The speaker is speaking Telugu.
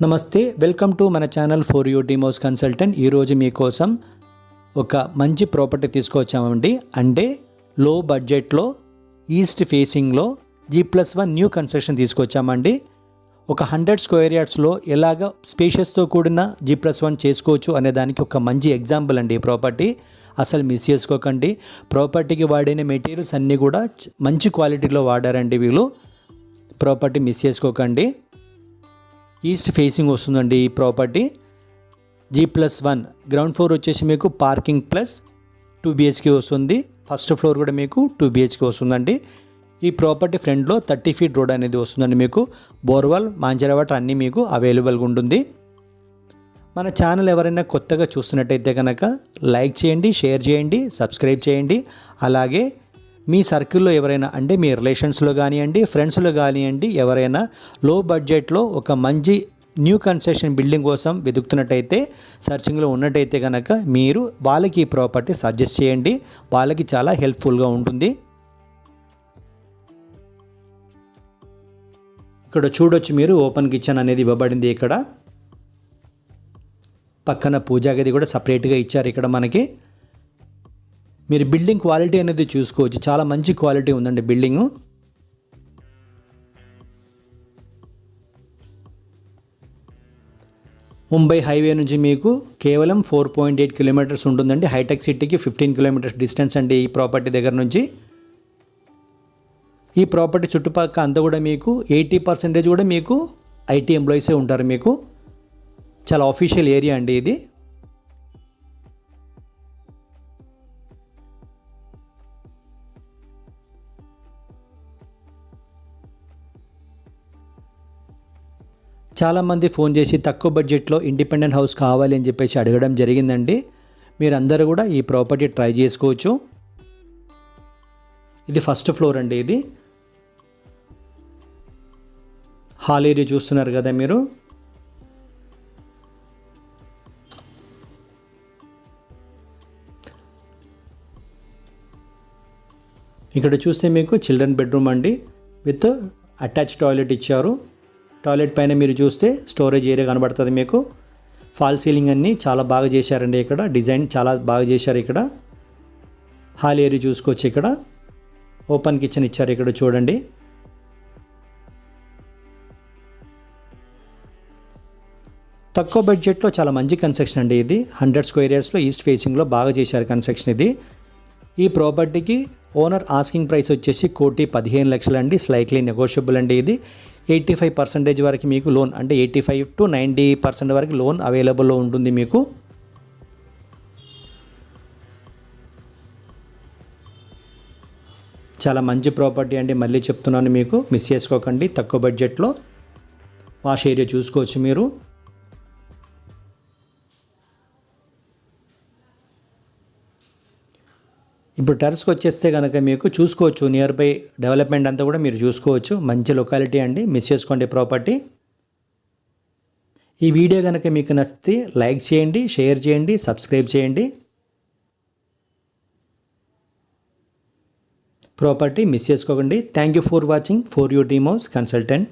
నమస్తే, వెల్కమ్ టు మన channel for you Deimos consultant. ఈరోజు మీకోసం ఒక మంచి ప్రాపర్టీ తీసుకొచ్చామండి. అంటే లో బడ్జెట్లో ఈస్ట్ ఫేసింగ్లో G+1 న్యూ కన్స్ట్రక్షన్ తీసుకొచ్చామండి. ఒక 100 స్క్వేర్ యార్డ్స్లో ఎలాగ స్పేషియస్తో కూడిన G+1 చేసుకోవచ్చు అనే దానికి ఒక మంచి ఎగ్జాంపుల్ అండి ఈ ప్రాపర్టీ. అసలు మిస్ చేసుకోకండి. ప్రాపర్టీకి వాడిన మెటీరియల్స్ అన్నీ కూడా మంచి క్వాలిటీలో వాడారండి వీళ్ళు. ప్రాపర్టీ మిస్ చేసుకోకండి. ఈస్ట్ ఫేసింగ్ వస్తుందండి ఈ ప్రాపర్టీ. G+1 గ్రౌండ్ ఫ్లోర్ వచ్చేసి మీకు పార్కింగ్ ప్లస్ 2 BHK వస్తుంది. ఫస్ట్ ఫ్లోర్ కూడా మీకు 2 BHK వస్తుందండి. ఈ ప్రాపర్టీ ఫ్రంట్లో 30 ఫీట్ రోడ్ అనేది వస్తుందండి. మీకు బోర్వెల్, మాంజరా వాటర్ అన్నీ మీకు అవైలబుల్గా ఉంటుంది. మన ఛానల్ ఎవరైనా కొత్తగా చూస్తున్నట్టయితే కనుక లైక్ చేయండి, షేర్ చేయండి, సబ్స్క్రైబ్ చేయండి. అలాగే మీ సర్కిల్లో ఎవరైనా అంటే మీ రిలేషన్స్లో కానివ్వండి, ఫ్రెండ్స్లో కానివ్వండి, ఎవరైనా లో బడ్జెట్లో ఒక మంచి న్యూ కన్స్ట్రక్షన్ బిల్డింగ్ కోసం వెతుకుతున్నట్టయితే, సర్చింగ్లో ఉన్నట్టయితే కనుక మీరు వాళ్ళకి ఈ ప్రాపర్టీ సజెస్ట్ చేయండి. వాళ్ళకి చాలా హెల్ప్ఫుల్గా ఉంటుంది. ఇక్కడ చూడొచ్చు మీరు, ఓపెన్ కిచెన్ అనేది ఇవ్వబడింది. ఇక్కడ పక్కన పూజా గది కూడా సపరేట్గా ఇచ్చారు. ఇక్కడ మనకి మీరు బిల్డింగ్ క్వాలిటీ అనేది చూసుకోవచ్చు. చాలా మంచి క్వాలిటీ ఉందండి బిల్డింగు. ముంబై హైవే నుంచి మీకు కేవలం 4.8 కిలోమీటర్స్ ఉంటుందండి. హైటెక్ సిటీకి 15 కిలోమీటర్స్ డిస్టెన్స్ అండి ఈ ప్రాపర్టీ దగ్గర నుంచి. ఈ ప్రాపర్టీ చుట్టుపక్కల అంతా కూడా మీకు 80% కూడా మీకు IT ఎంప్లాయీసే ఉంటారు. మీకు చాలా ఆఫీషియల్ ఏరియా అండి ఇది. చాలామంది ఫోన్ చేసి తక్కువ బడ్జెట్లో ఇండిపెండెంట్ హౌస్ కావాలి అని చెప్పేసి అడగడం జరిగిందండి. మీరందరూ కూడా ఈ ప్రాపర్టీ ట్రై చేసుకోవచ్చు. ఇది ఫస్ట్ ఫ్లోర్ అండి. ఇది హాల్ ఏరియా చూస్తున్నారు కదా మీరు. ఇక్కడ చూస్తే మీకు చిల్డ్రన్ బెడ్రూమ్ అండి, విత్ అటాచ్ టాయిలెట్ ఇచ్చారు. టాయిలెట్ పైన మీరు చూస్తే స్టోరేజ్ ఏరియా కనబడుతుంది మీకు. ఫాల్ సీలింగ్ అన్నీ చాలా బాగా చేశారండి. ఇక్కడ డిజైన్ చాలా బాగా చేశారు. ఇక్కడ హాల్ ఏరియా చూసుకోవచ్చు. ఇక్కడ ఓపెన్ కిచెన్ ఇచ్చారు. ఇక్కడ చూడండి. తక్కువ బడ్జెట్లో చాలా మంచి కన్స్ట్రక్షన్ అండి ఇది. 100 స్క్వేర్ యార్డ్స్లో ఈస్ట్ ఫేసింగ్లో బాగా చేశారు కన్స్ట్రక్షన్ ఇది. ఈ ప్రాపర్టీకి ఓనర్ ఆస్కింగ్ ప్రైస్ వచ్చేసి 1,15,00,000 అండి. స్లైట్లీ నెగోషియబుల్ అండి ఇది. 85% వరకు మీకు లోన్, అంటే 85 to 90% వరకు లోన్ అవైలబుల్లో ఉంటుంది మీకు. చాలా మంచి ప్రాపర్టీ అండి. మళ్ళీ చెప్తున్నాను మీకు, మిస్ చేసుకోకండి. తక్కువ బడ్జెట్లో వాష్ ఏరియా చూసుకోవచ్చు మీరు. ఇప్పుడు టెర్రస్కి వచ్చేస్తే కనుక మీకు చూసుకోవచ్చు, నియర్ బై డెవలప్మెంట్ అంతా కూడా మీరు చూసుకోవచ్చు. మంచి లొకాలిటీ అండి, మిస్ చేసుకోండి ప్రాపర్టీ. ఈ వీడియో కనుక మీకు నచ్చితే లైక్ చేయండి, షేర్ చేయండి, సబ్స్క్రైబ్ చేయండి. ప్రాపర్టీ మిస్ చేసుకోకండి. Thank you for watching for you Deimos consultant.